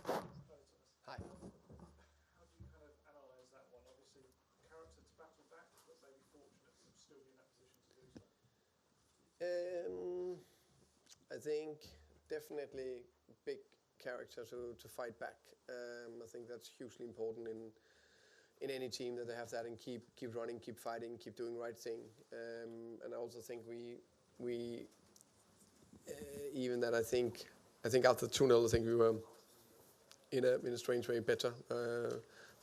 Hi. How do you kind of analyse that one? Obviously, character to battle back, but maybe fortunate to still be in that position to do so. I think definitely big character to fight back. I think that's hugely important in any team, that they have that and keep running, keep fighting, keep doing the right thing. And I also think we even that I think after 2-0, I think we were in a strange way better.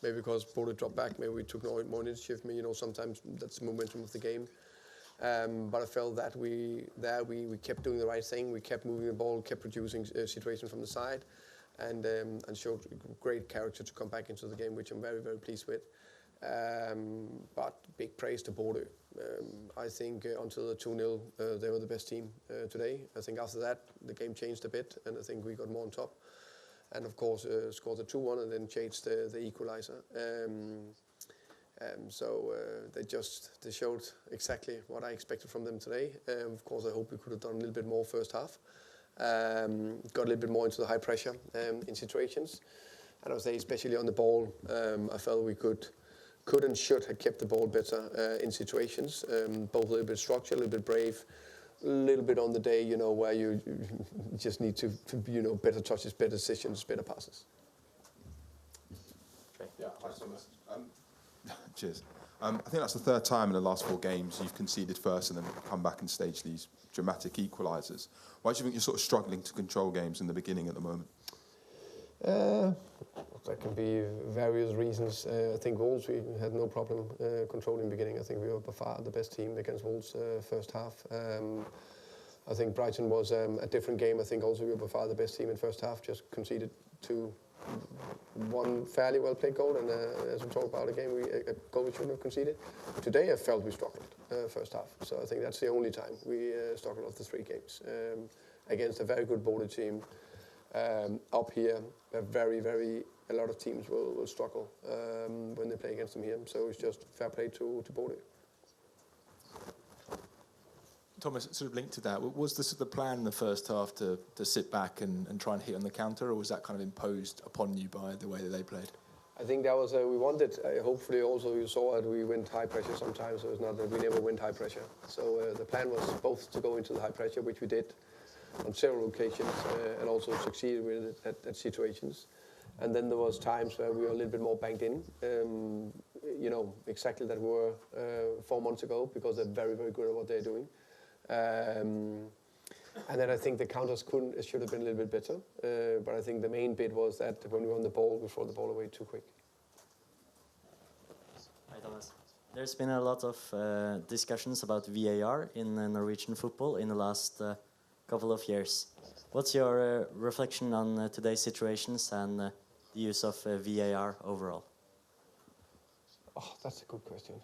Maybe because Bodo dropped back, maybe we took more initiative. Sometimes that's the momentum of the game. But I felt that we kept doing the right thing. We kept moving the ball, kept producing situations from the side, and showed great character to come back into the game, which I'm very, very pleased with. But big praise to Bodo. I think until the 2-0, they were the best team today. I think after that, the game changed a bit, and I think we got more on top. And of course, scored the 2-1 and then changed the equalizer. So they showed exactly what I expected from them today. Of course, I hope we could have done a little bit more first half. Got a little bit more into the high pressure in situations. And I would say, especially on the ball, I felt we could and should have kept the ball better in situations. Both a little bit structured, a little bit brave, a little bit on the day, where you just need to better touches, better decisions, better passes. Yeah, hi, Thomas. Cheers. I think that's the third time in the last 4 games you've conceded first and then come back and stage these dramatic equalisers. Why do you think you're sort of struggling to control games in the beginning at the moment? There can be various reasons. I think Wolves, we had no problem controlling the beginning. I think we were by far the best team against Wolves first half. I think Brighton was a different game. I think also we were by far the best team in first half, just conceded one fairly well played goal, and as we talked about again, a goal we shouldn't have conceded. Today I felt we struggled first half, so I think that's the only time we struggled of the 3 games against a very good Bodo team. Up here, a lot of teams will struggle when they play against them here, so it's just fair play to Bodo. Thomas, sort of linked to that, was the plan in the first half to sit back and try and hit on the counter, or was that kind of imposed upon you by the way that they played? I think that was, we wanted, hopefully also you saw that we went high pressure sometimes, so it's not that we never went high pressure. So the plan was both to go into the high pressure, which we did on several occasions, and also succeeded with it at situations. And then there was times where we were a little bit more banked in, exactly that we were 4 months ago, because they're very, very good at what they're doing. And then I think the counters should have been a little bit better. But I think the main bit was that when we were on the ball, we throw the ball away too quick. Hi, Thomas. There's been a lot of discussions about VAR in Norwegian football in the last couple of years. What's your reflection on today's situations and the use of VAR overall? Oh, that's a good question.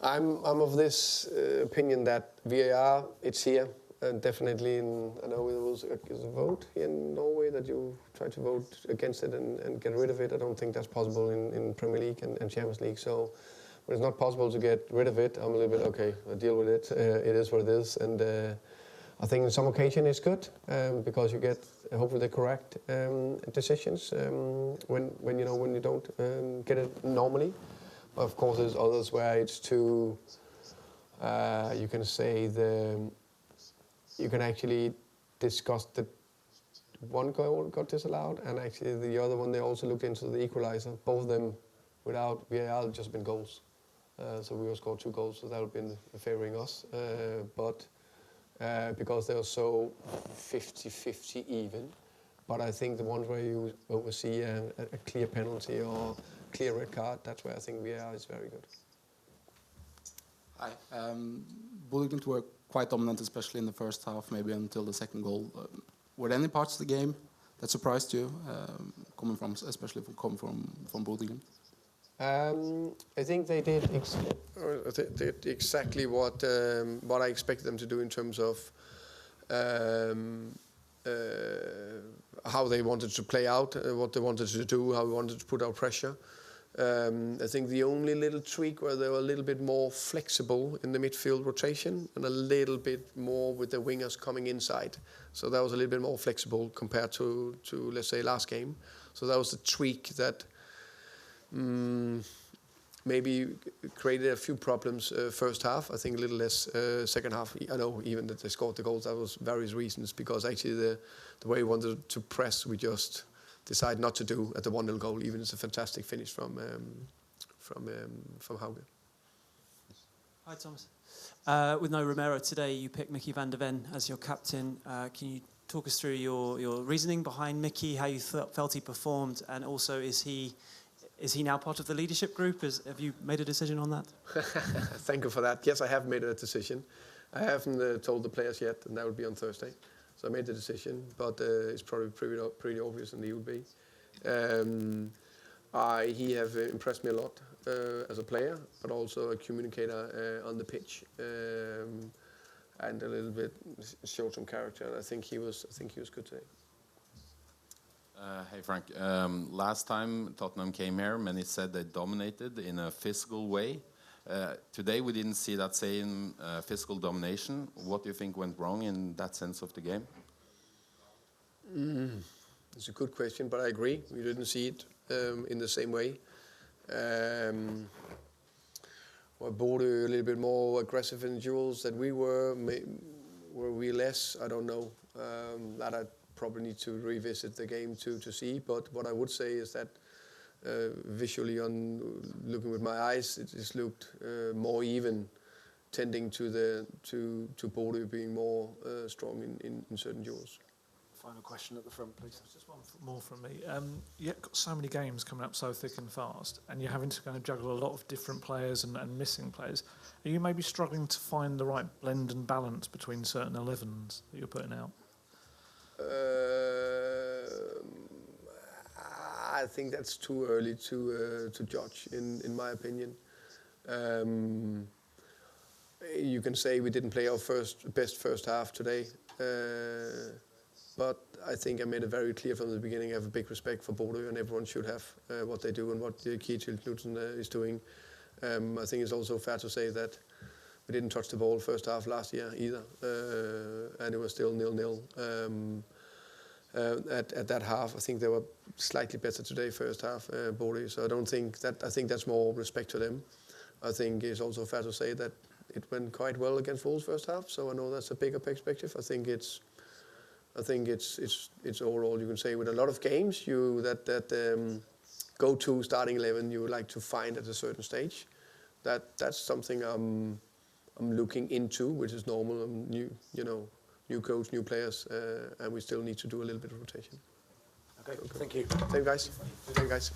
I'm of this opinion that VAR, it's here, and definitely I know there was a vote here in Norway that you try to vote against it and get rid of it. I don't think that's possible in Premier League and Champions League. So when it's not possible to get rid of it, I'm a little bit, okay, I deal with it. It is what it is. And I think on some occasion it's good because you get hopefully the correct decisions when you don't get it normally. But of course, there's others where it's too. You can say you can actually discuss the one goal got disallowed, and actually the other one they also looked into the equalizer. Both of them without VAR just been goals. So we will score 2 goals, so that would have been favouring us. But because they were so 50-50 even. But I think the ones where you oversee a clear penalty or clear red card, that's where I think VAR is very good. Hi. Bodo were quite dominant, especially in the first half, maybe until the second goal. Were there any parts of the game that surprised you, especially from Bodo? I think they did exactly what I expected them to do in terms of how they wanted to play out, what they wanted to do, how we wanted to put out pressure. I think the only little tweak where they were a little bit more flexible in the midfield rotation and a little bit more with the wingers coming inside. So that was a little bit more flexible compared to let's say, last game. So that was a tweak that maybe created a few problems first half. I think a little less second half. I know even that they scored the goals. That was various reasons, because actually the way we wanted to press, we just decided not to do at the 1-0 goal. Even it's a fantastic finish from Hauge. Hi, Thomas. With no Romero today, you picked Mickey van der Ven as your captain. Can you talk us through your reasoning behind Mickey, how you felt he performed, and also is he now part of the leadership group? Have you made a decision on that? Thank you for that. Yes, I have made a decision. I haven't told the players yet, and that will be on Thursday. So I made the decision, but it's probably pretty obvious, and he will be. He have impressed me a lot as a player, but also a communicator on the pitch, and a little bit showed some character. And I think he was good today. Hey Frank, last time Tottenham came here, many said they dominated in a physical way. Today we didn't see that same physical domination. What do you think went wrong in that sense of the game? It's a good question, but I agree. We didn't see it in the same way. Bodo a little bit more aggressive in duels than we were. Were we less? I don't know. That I probably need to revisit the game to see. But what I would say is that visually, on looking with my eyes, it just looked more even, tending to Bodo being more strong in certain duels. Final question at the front, please. Just one more from me. You've got so many games coming up so thick and fast, and you're having to kind of juggle a lot of different players and missing players. Are you maybe struggling to find the right blend and balance between certain 11s that you're putting out? I think that's too early to judge, in my opinion. You can say we didn't play our best first half today, but I think I made it very clear from the beginning. I have a big respect for Bodo, and everyone should have what they do and what Kjetil Knudsen is doing. I think it's also fair to say that we didn't touch the ball first half last year either, and it was still 0-0. At that half, I think they were slightly better today first half, Bodo. So I think that's more respect to them. I think it's also fair to say that it went quite well against Wolves first half. So I know that's a bigger perspective. I think it's overall, you can say, with a lot of games that go to starting 11 you would like to find at a certain stage. That's something I'm looking into, which is normal. New coach, new players, and we still need to do a little bit of rotation. Okay, thank you. Thank you, guys.